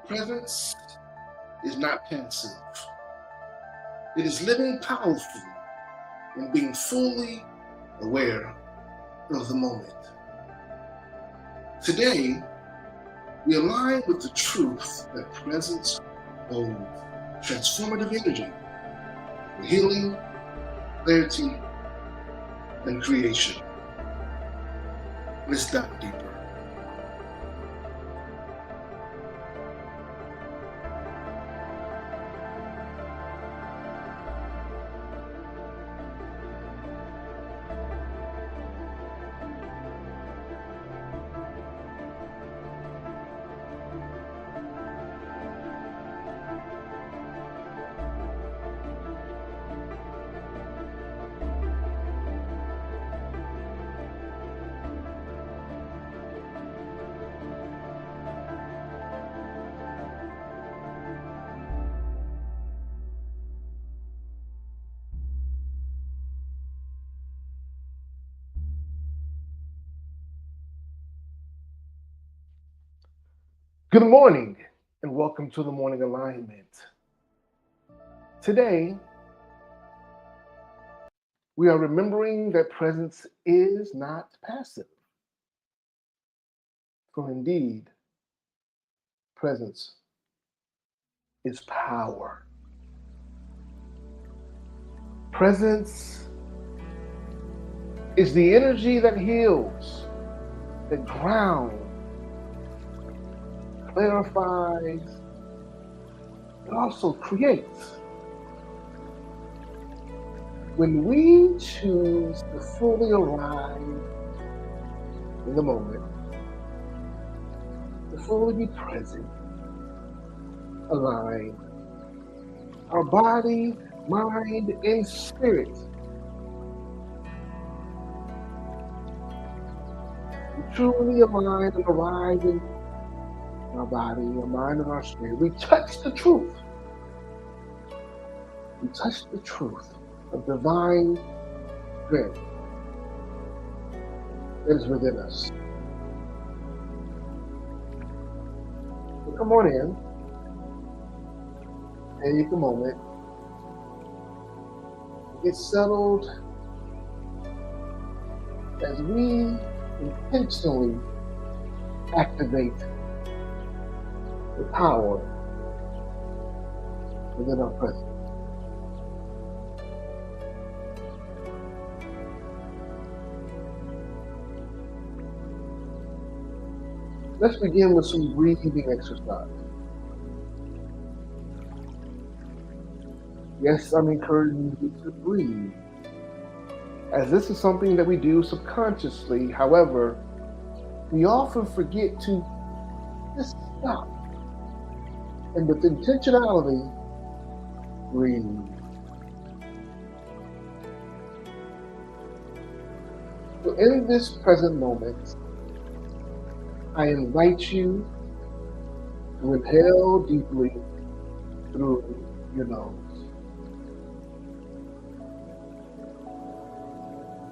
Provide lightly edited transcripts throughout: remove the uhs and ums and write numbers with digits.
Presence is not passive. It is living powerfully and being fully aware of the moment. Today, we align with the truth that presence holds transformative energy for healing, clarity, and creation. Let's dive deeper. Good morning and welcome to the morning alignment. Today, we are remembering that presence is not passive. For indeed, presence is power. Presence is the energy that heals, that grounds, clarifies, but also creates. When we choose to fully arrive in the moment, to fully be present, aligned, our body, mind, and spirit, we truly align and arrive in our body, our mind, and our spirit. We touch the truth. We touch the truth of divine strength that is within us. So come on in. Take a moment. Get settled as we intentionally activate the power within our presence. Let's begin with some breathing exercise. Yes, I'm encouraging you to breathe, as this is something that we do subconsciously. However, we often forget to just stop and with intentionality, breathe. So in this present moment, I invite you to inhale deeply through your nose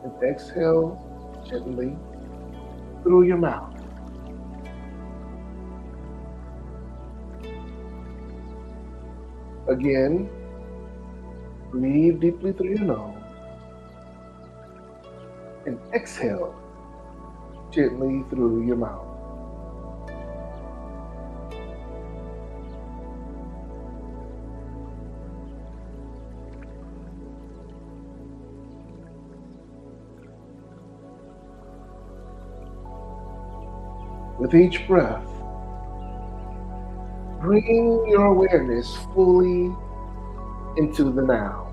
and exhale gently through your mouth. Again, breathe deeply through your nose and exhale gently through your mouth. With each breath, bring your awareness fully into the now.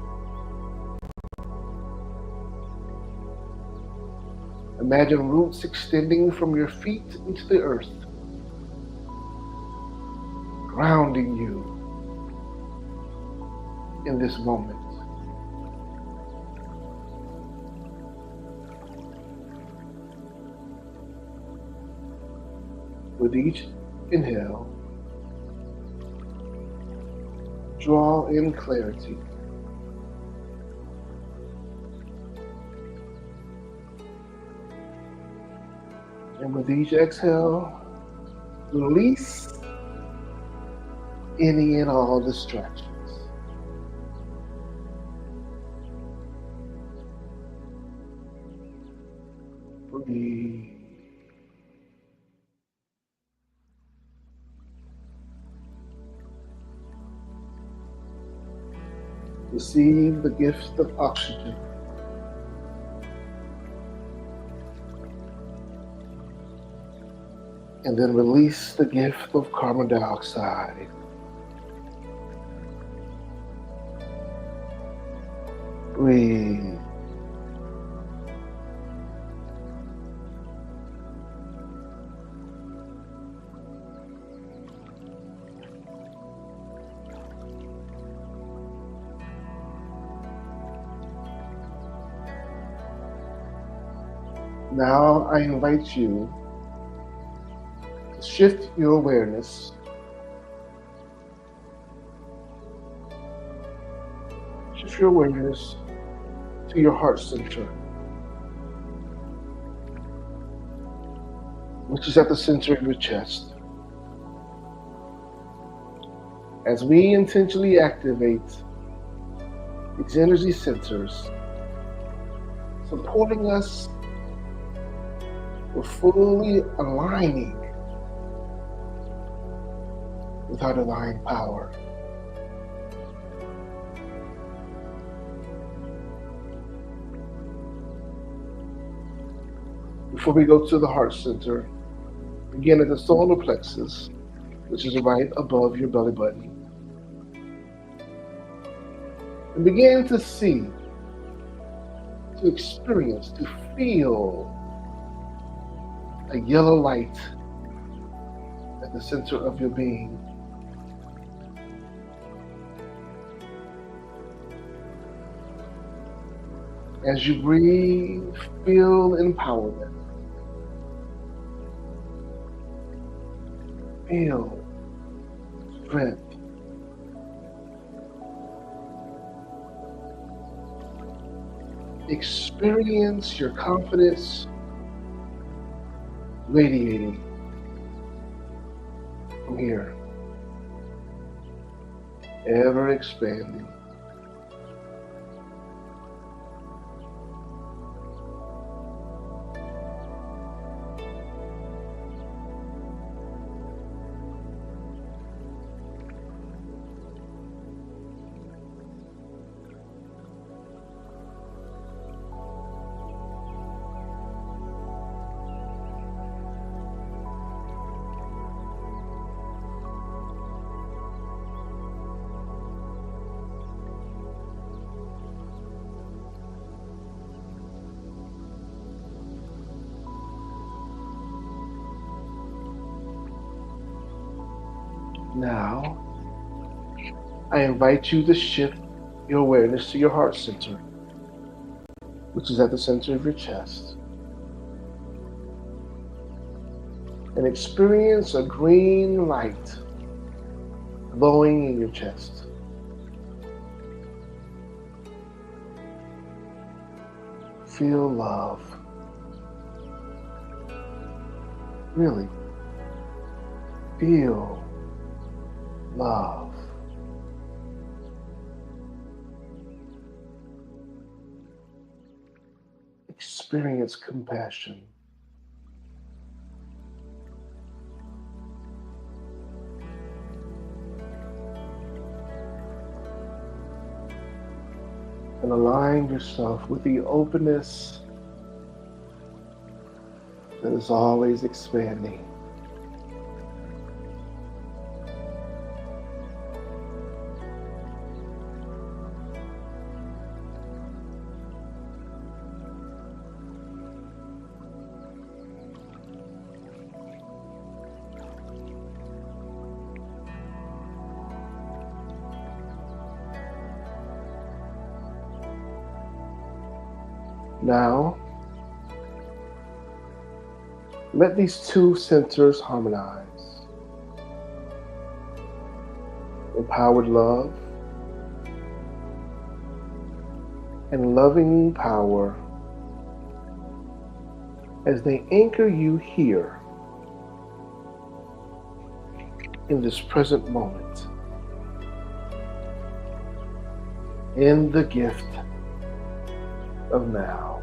Imagine roots extending from your feet into the earth, grounding you in this moment. With each inhale, draw in clarity. And with each exhale, release any and all distractions. Breathe. Receive the gift of oxygen and then release the gift of carbon dioxide. Breathe. Now I invite you to shift your awareness to your heart center, which is at the center of your chest. As we intentionally activate its energy centers, supporting us, we're fully aligning with our divine power. Before we go to the heart center, begin at the solar plexus, which is right above your belly button. And begin to see, to experience, to feel a yellow light at the center of your being. As you breathe, feel empowerment. Feel strength. Experience your confidence radiating from here, ever expanding. Now, I invite you to shift your awareness to your heart center, which is at the center of your chest, and experience a green light glowing in your chest. Feel love. Really feel love. Experience compassion. And align yourself with the openness that is always expanding. Now, let these two centers harmonize. Empowered love and loving power as they anchor you here in this present moment. in the gift of now.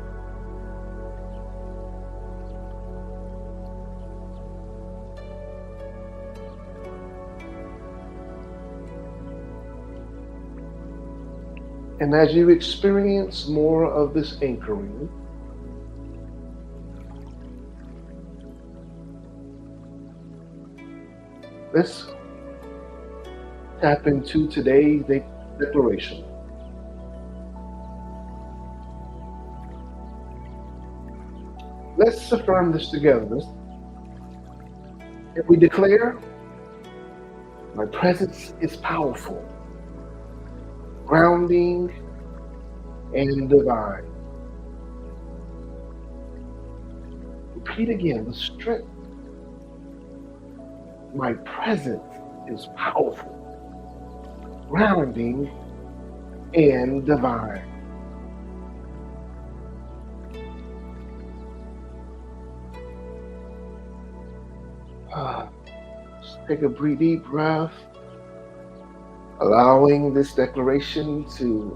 And as you experience more of this anchoring, let's tap into today's declaration. Let's affirm this together. And we declare, my presence is powerful, grounding, and divine. Repeat again, the strength. My presence is powerful, grounding, and divine. Just take a deep breath, allowing this declaration to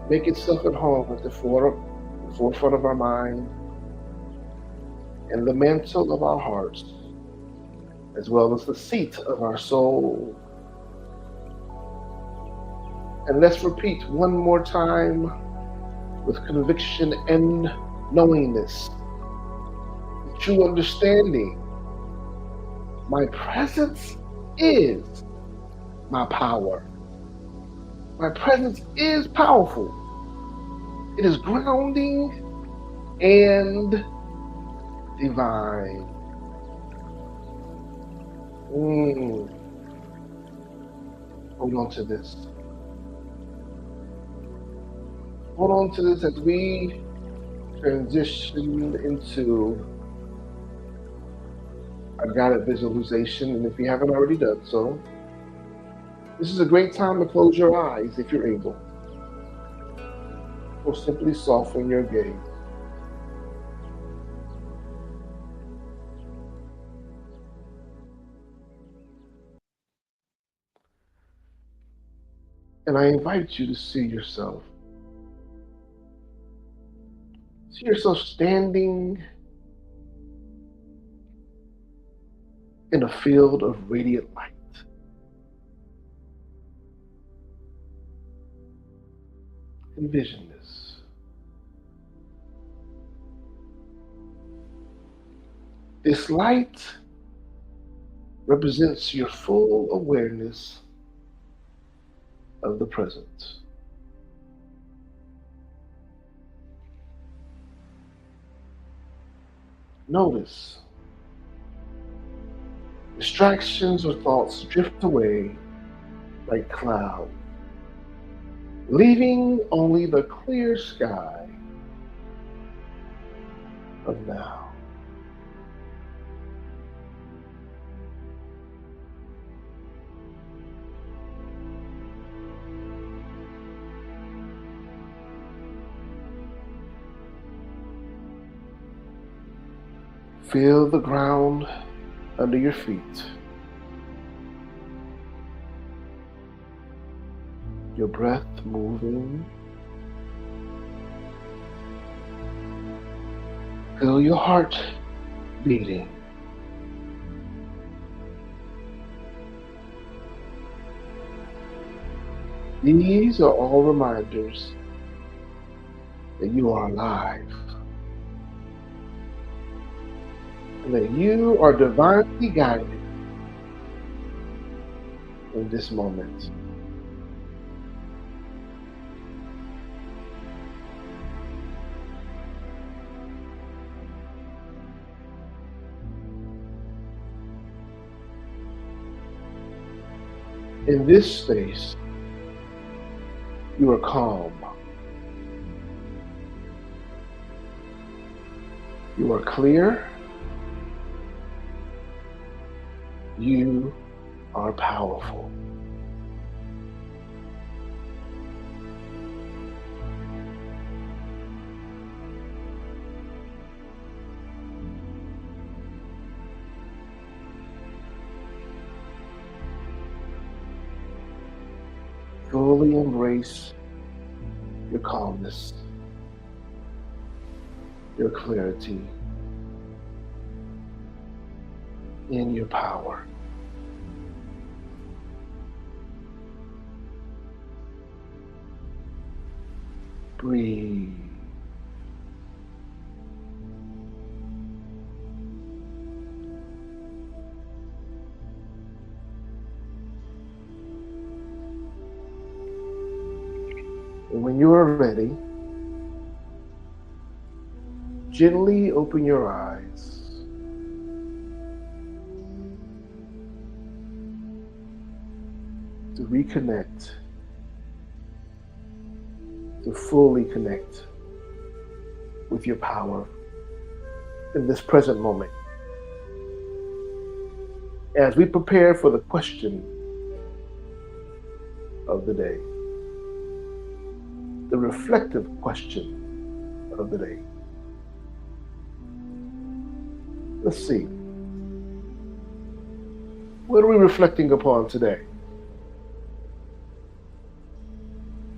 make itself at home at the forefront of our mind and the mantle of our hearts, as well as the seat of our soul. And let's repeat one more time with conviction and knowingness, true understanding. My presence is my power. My presence is powerful. It is grounding and divine. Hold on to this. Hold on to this as we transition into a guided visualization. And if you haven't already done so, this is a great time to close your eyes if you're able, or simply soften your gaze. And I invite you to see yourself. See yourself standing in a field of radiant light. Envision this. This light represents your full awareness of the present. Notice distractions or thoughts drift away like clouds, leaving only the clear sky of now. Feel the ground under your feet. Your breath moving. Feel your heart beating. These are all reminders that you are alive and that you are divinely guided in this moment. In this space, you are calm. You are clear. You are powerful. Fully embrace your calmness, your clarity, and your power. Breathe. And when you are ready, gently open your eyes. To reconnect, to fully connect with your power in this present moment. As we prepare for the question of the day, the reflective question of the day. Let's see. What are we reflecting upon today?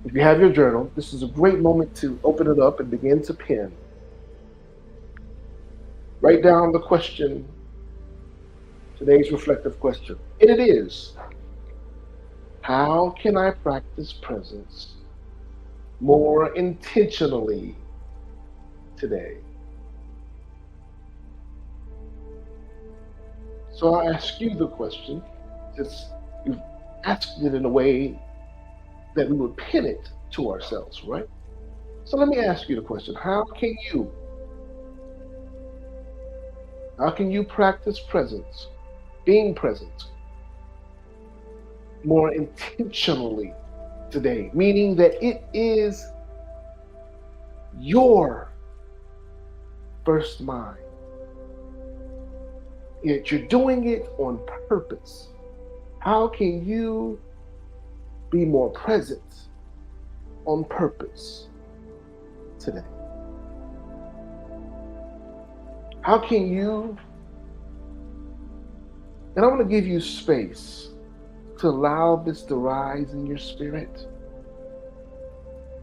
If you have your journal, this is a great moment to open it up and begin to pen. Write down the question, today's reflective question. And it is, how can I practice presence more intentionally today? So I ask you the question, just you've asked it in a way that we would pin it to ourselves, right? So let me ask you the question, how can you practice presence, being present more intentionally today? Meaning that it is your first mind. Yet you're doing it on purpose. How can you be more present on purpose today? How can you, and I want to give you space to allow this to rise in your spirit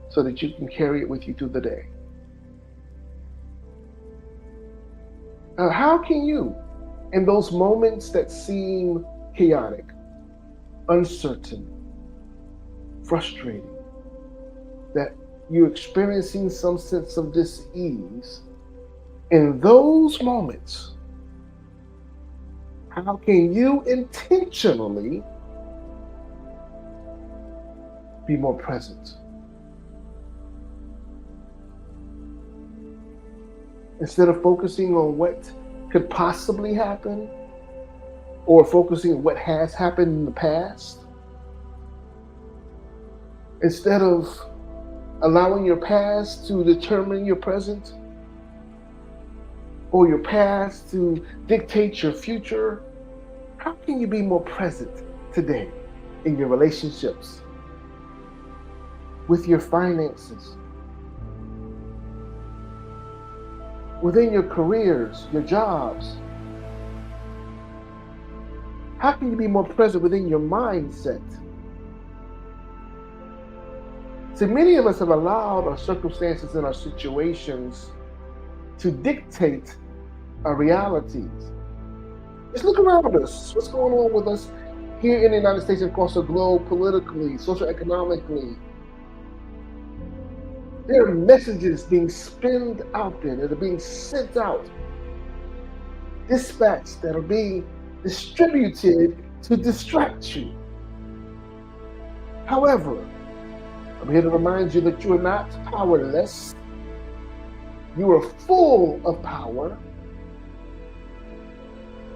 so that you can carry it with you through the day. How can you, in those moments that seem chaotic, uncertain, frustrating, that you're experiencing some sense of dis-ease, in those moments, how can you intentionally be more present? Instead of focusing on what could possibly happen or focusing on what has happened in the past, instead of allowing your past to determine your present or your past to dictate your future, how can you be more present today in your relationships, with your finances, within your careers, your jobs? How can you be more present within your mindset? See, many of us have allowed our circumstances and our situations to dictate our realities. Just look around us. What's going on with us here in the United States and across the globe, politically, socioeconomically? There are messages being spinned out there that are being sent out, dispatched, that are being distributed to distract you. However, I'm here to remind you that you are not powerless. You are full of power.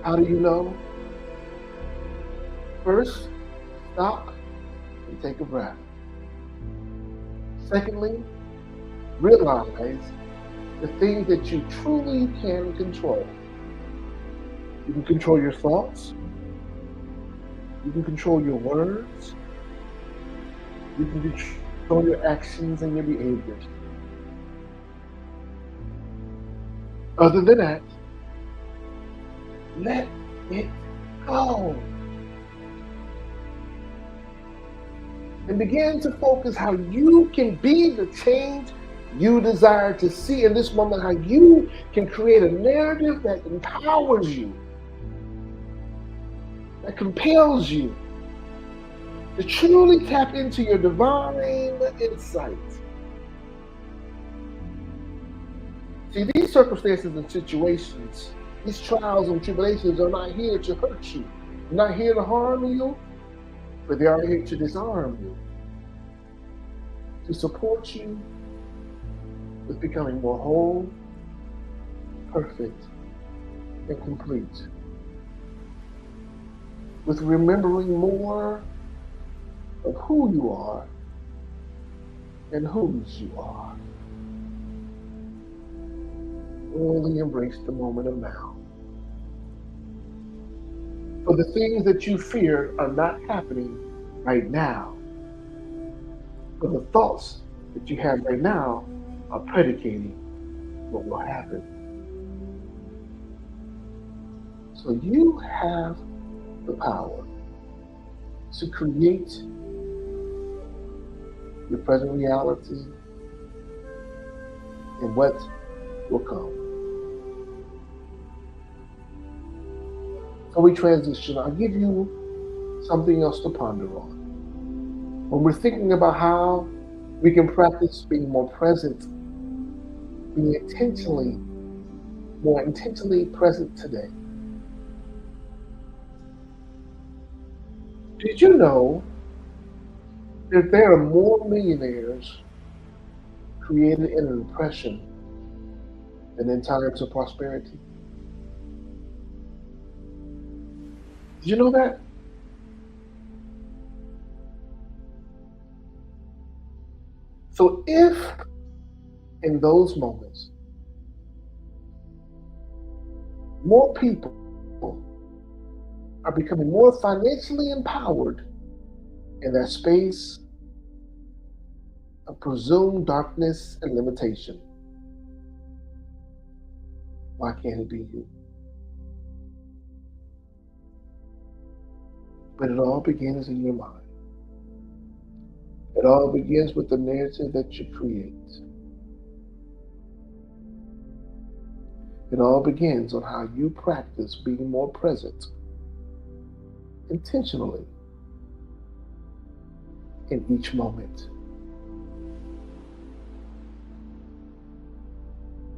How do you know? First, stop and take a breath. Secondly, realize the things that you truly can control. You can control your thoughts. You can control your words. You can control your actions and your behaviors. Other than that, let it go. and begin to focus how you can be the change you desire to see in this moment, how you can create a narrative that empowers you, that compels you to truly tap into your divine insight. See, these circumstances and situations, these trials and tribulations are not here to hurt you, they're not here to harm you, but they are here to disarm you, to support you with becoming more whole, perfect, and complete, with remembering more of who you are and whose you are. Only embrace the moment of now. For the things that you fear are not happening right now. For the thoughts that you have right now are predicating what will happen. So you have the power to create your present reality and what will come. So we transition. I'll give you something else to ponder on. When we're thinking about how we can practice being more present, being more intentionally present today. Did you know that there are more millionaires created in an depression than in times of prosperity? Did you know that? So if in those moments more people are becoming more financially empowered in that space of presumed darkness and limitation, why can't it be you? But it all begins in your mind. It all begins with the narrative that you create. It all begins on how you practice being more present intentionally in each moment.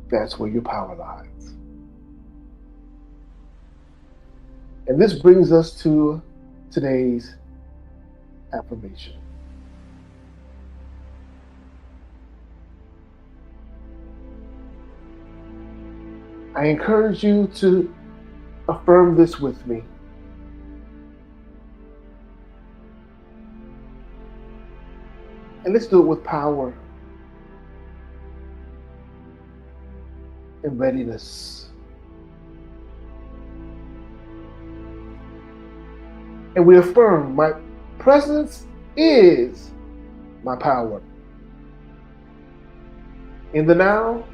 That's where your power lies. And this brings us to today's affirmation. I encourage you to affirm this with me. And let's do it with power and readiness. And we affirm my presence is my power. In the now,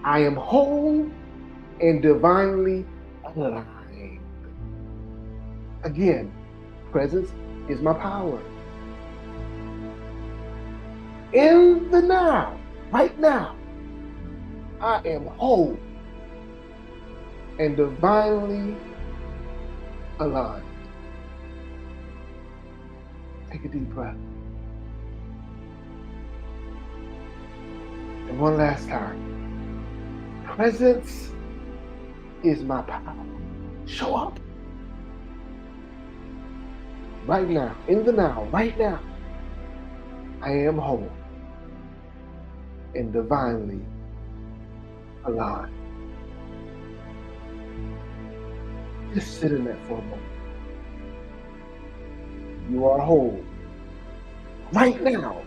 I am whole and divinely aligned. Again, presence is my power. In the now, right now, I am whole and divinely aligned. Take a deep breath. And one last time. Presence is my power. Show up. Right now, in the now, right now, I am whole and divinely aligned. Just sit in that for a moment. You are whole. Right now,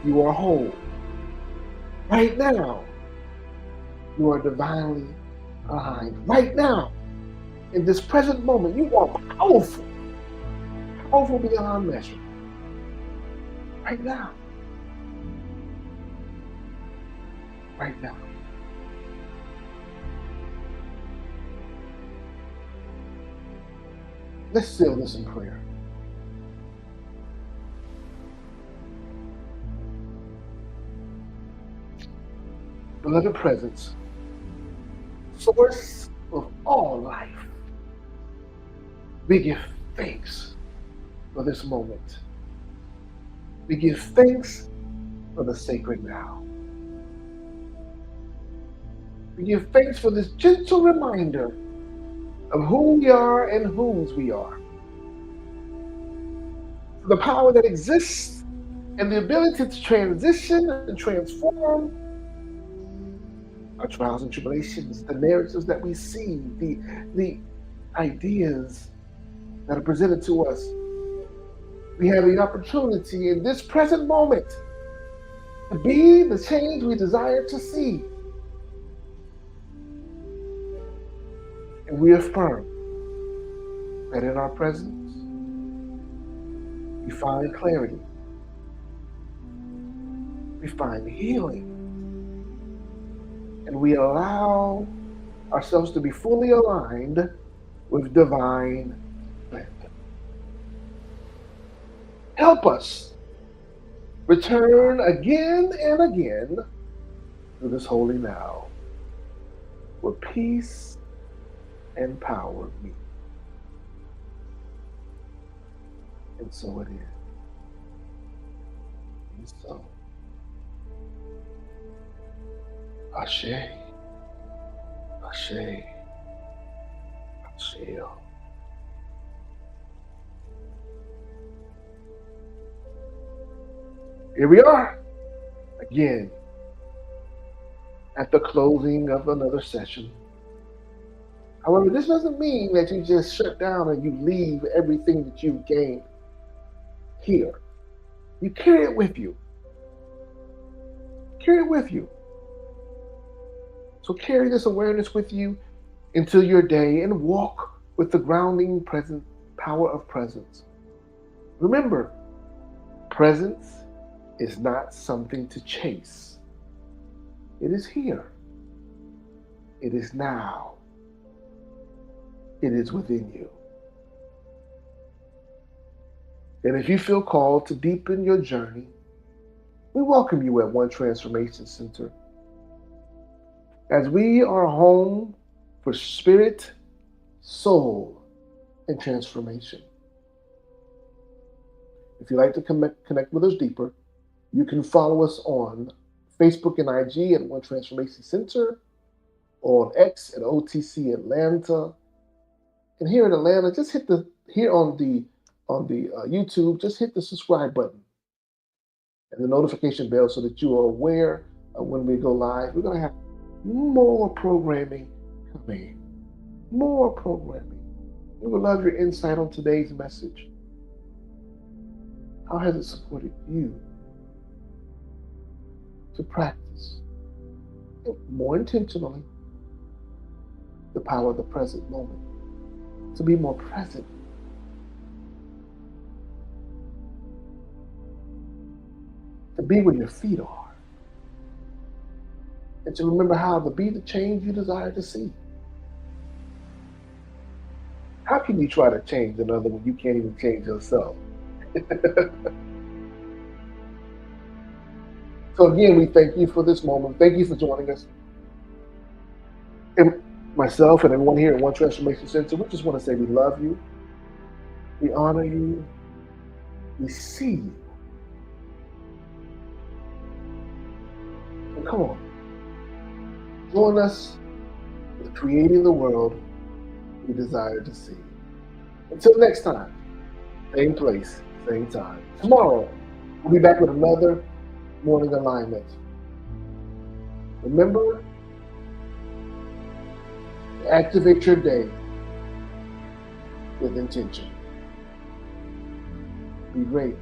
you are whole. Right now, you are divinely aligned. Right now, in this present moment, you are powerful. Powerful beyond measure. Right now. Right now. Let's seal this in prayer. Beloved presence, source of all life, we give thanks for this moment. We give thanks for the sacred now. We give thanks for this gentle reminder of who we are and whose we are. For the power that exists and the ability to transition and transform our trials and tribulations, the narratives that we see, the ideas that are presented to us. We have the opportunity in this present moment to be the change we desire to see. And we affirm that in our presence, we find clarity, we find healing, and we allow ourselves to be fully aligned with divine plan. Help us return again and again to this holy now, where peace and power meet. And so it is. And so, Ashe, Ashe, Ashe. Here we are again at the closing of another session. However, this doesn't mean that you just shut down and you leave everything that you've gained here. You carry it with you. Carry it with you. So carry this awareness with you into your day and walk with the grounding present power of presence. Remember, presence is not something to chase. It is here. It is now. It is within you. And if you feel called to deepen your journey, we welcome you at One Transformation Center, as we are home for spirit, soul, and transformation. If you'd like to connect with us deeper, you can follow us on Facebook and IG at One Transformation Center, or on X at OTC Atlanta. And here in Atlanta, just hit the here on the YouTube, just hit the subscribe button and the notification bell so that you are aware of when we go live. We're going to have more programming coming, more programming. We would love your insight on today's message. How has it supported you to practice more intentionally the power of the present moment, to be more present, to be where your feet are, and to remember how to be the change you desire to see? How can you try to change another when you can't even change yourself? So again, we thank you for this moment. Thank you for joining us. And myself and everyone here at One Transformation Center, we just want to say we love you, we honor you, we see you. And come on, join us with creating the world we desire to see. Until next time, same place, same time. Tomorrow, we'll be back with another morning alignment. Remember to activate your day with intention. Be great.